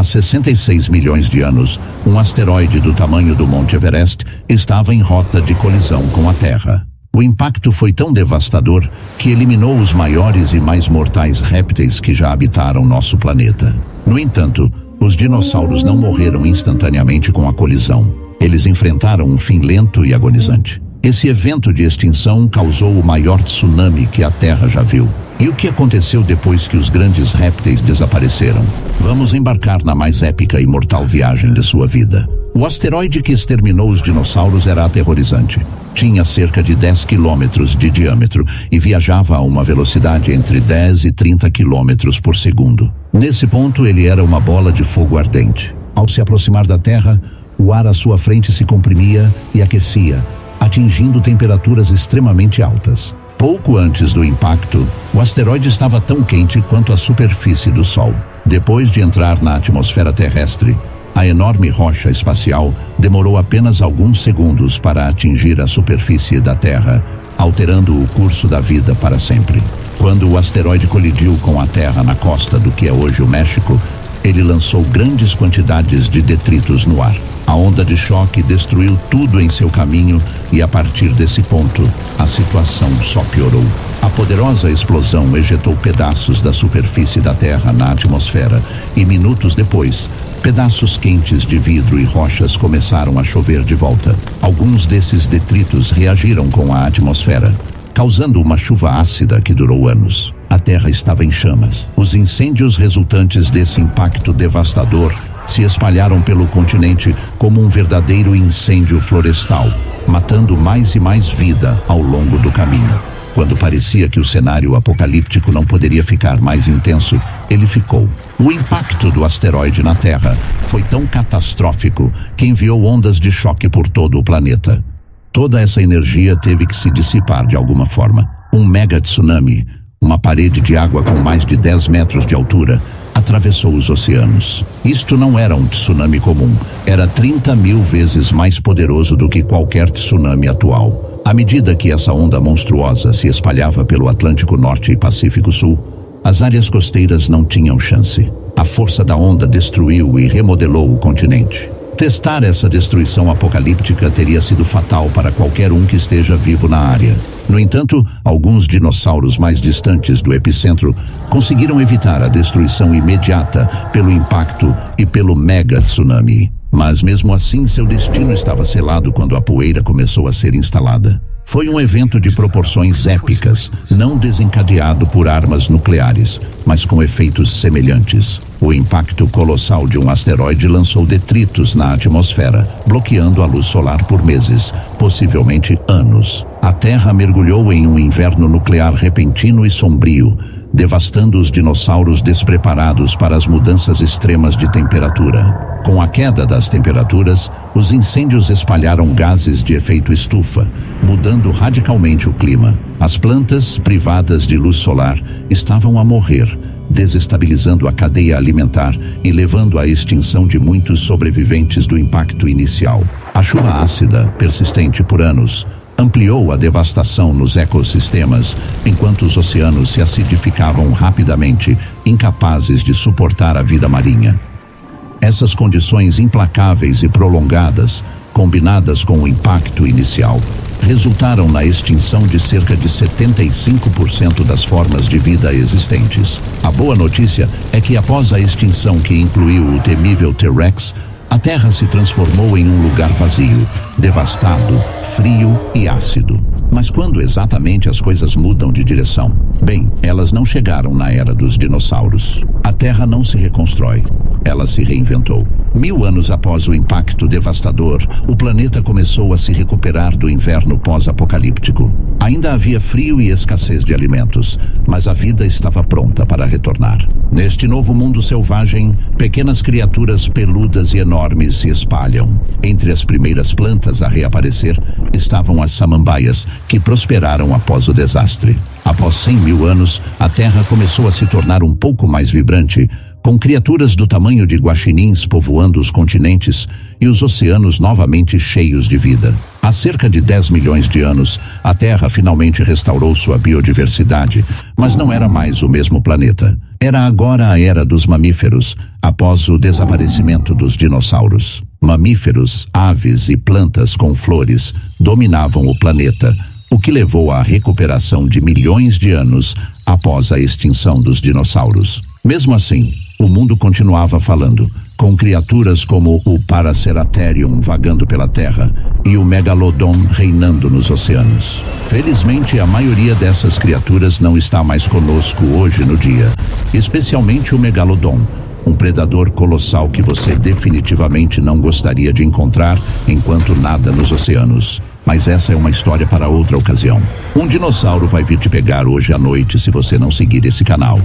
66 milhões de anos, um asteroide do tamanho do Monte Everest estava em rota de colisão com a Terra. O impacto foi tão devastador que eliminou os maiores e mais mortais répteis que já habitaram nosso planeta. No entanto, os dinossauros não morreram instantaneamente com a colisão. Eles enfrentaram um fim lento e agonizante. Esse evento de extinção causou o maior tsunami que a Terra já viu. E o que aconteceu depois que os grandes répteis desapareceram? Vamos embarcar na mais épica e mortal viagem de sua vida. O asteroide que exterminou os dinossauros era aterrorizante. Tinha cerca de 10 quilômetros de diâmetro e viajava a uma velocidade entre 10 e 30 quilômetros por segundo. Nesse ponto, ele era uma bola de fogo ardente. Ao se aproximar da Terra, o ar à sua frente se comprimia e aquecia, atingindo temperaturas extremamente altas. Pouco antes do impacto, o asteroide estava tão quente quanto a superfície do Sol. Depois de entrar na atmosfera terrestre, a enorme rocha espacial demorou apenas alguns segundos para atingir a superfície da Terra, alterando o curso da vida para sempre. Quando o asteroide colidiu com a Terra na costa do que é hoje o México, ele lançou grandes quantidades de detritos no ar. A onda de choque destruiu tudo em seu caminho e, a partir desse ponto, a situação só piorou. A poderosa explosão ejetou pedaços da superfície da Terra na atmosfera e, minutos depois, pedaços quentes de vidro e rochas começaram a chover de volta. Alguns desses detritos reagiram com a atmosfera, causando uma chuva ácida que durou anos. A Terra estava em chamas. Os incêndios resultantes desse impacto devastador se espalharam pelo continente como um verdadeiro incêndio florestal, matando mais e mais vida ao longo do caminho. Quando parecia que o cenário apocalíptico não poderia ficar mais intenso, ele ficou. O impacto do asteroide na Terra foi tão catastrófico que enviou ondas de choque por todo o planeta. Toda essa energia teve que se dissipar de alguma forma. Um mega tsunami, uma parede de água com mais de 10 metros de altura, atravessou os oceanos. Isto não era um tsunami comum, era 30 mil vezes mais poderoso do que qualquer tsunami atual. À medida que essa onda monstruosa se espalhava pelo Atlântico Norte e Pacífico Sul, as áreas costeiras não tinham chance. A força da onda destruiu e remodelou o continente. Testar essa destruição apocalíptica teria sido fatal para qualquer um que esteja vivo na área. No entanto, alguns dinossauros mais distantes do epicentro conseguiram evitar a destruição imediata pelo impacto e pelo mega tsunami. Mas mesmo assim, seu destino estava selado quando a poeira começou a ser instalada. Foi um evento de proporções épicas, não desencadeado por armas nucleares, mas com efeitos semelhantes. O impacto colossal de um asteroide lançou detritos na atmosfera, bloqueando a luz solar por meses, possivelmente anos. A Terra mergulhou em um inverno nuclear repentino e sombrio, devastando os dinossauros despreparados para as mudanças extremas de temperatura. Com a queda das temperaturas, os incêndios espalharam gases de efeito estufa, mudando radicalmente o clima. As plantas, privadas de luz solar, estavam a morrer, desestabilizando a cadeia alimentar e levando à extinção de muitos sobreviventes do impacto inicial. A chuva ácida, persistente por anos, ampliou a devastação nos ecossistemas, enquanto os oceanos se acidificavam rapidamente, incapazes de suportar a vida marinha. Essas condições implacáveis e prolongadas, combinadas com o impacto inicial, resultaram na extinção de cerca de 75% das formas de vida existentes. A boa notícia é que após a extinção que incluiu o temível T-Rex, a Terra se transformou em um lugar vazio, devastado, frio e ácido. Mas quando exatamente as coisas mudam de direção? Bem, elas não chegaram na era dos dinossauros. A Terra não se reconstrói, ela se reinventou. 1000 anos após o impacto devastador, o planeta começou a se recuperar do inverno pós-apocalíptico. Ainda havia frio e escassez de alimentos, mas a vida estava pronta para retornar. Neste novo mundo selvagem, pequenas criaturas peludas e enormes se espalham. Entre as primeiras plantas a reaparecer estavam as samambaias, que prosperaram após o desastre. Após 100 mil anos, a Terra começou a se tornar um pouco mais vibrante, com criaturas do tamanho de guaxinins povoando os continentes e os oceanos novamente cheios de vida. Há cerca de 10 milhões de anos, a Terra finalmente restaurou sua biodiversidade, mas não era mais o mesmo planeta. Era agora a era dos mamíferos, após o desaparecimento dos dinossauros. Mamíferos, aves e plantas com flores dominavam o planeta, o que levou à recuperação de milhões de anos após a extinção dos dinossauros. Mesmo assim, o mundo continuava falando, com criaturas como o Paraceratherium vagando pela Terra e o Megalodon reinando nos oceanos. Felizmente, a maioria dessas criaturas não está mais conosco hoje no dia, especialmente o Megalodon, um predador colossal que você definitivamente não gostaria de encontrar enquanto nada nos oceanos. Mas essa é uma história para outra ocasião. Um dinossauro vai vir te pegar hoje à noite se você não seguir esse canal.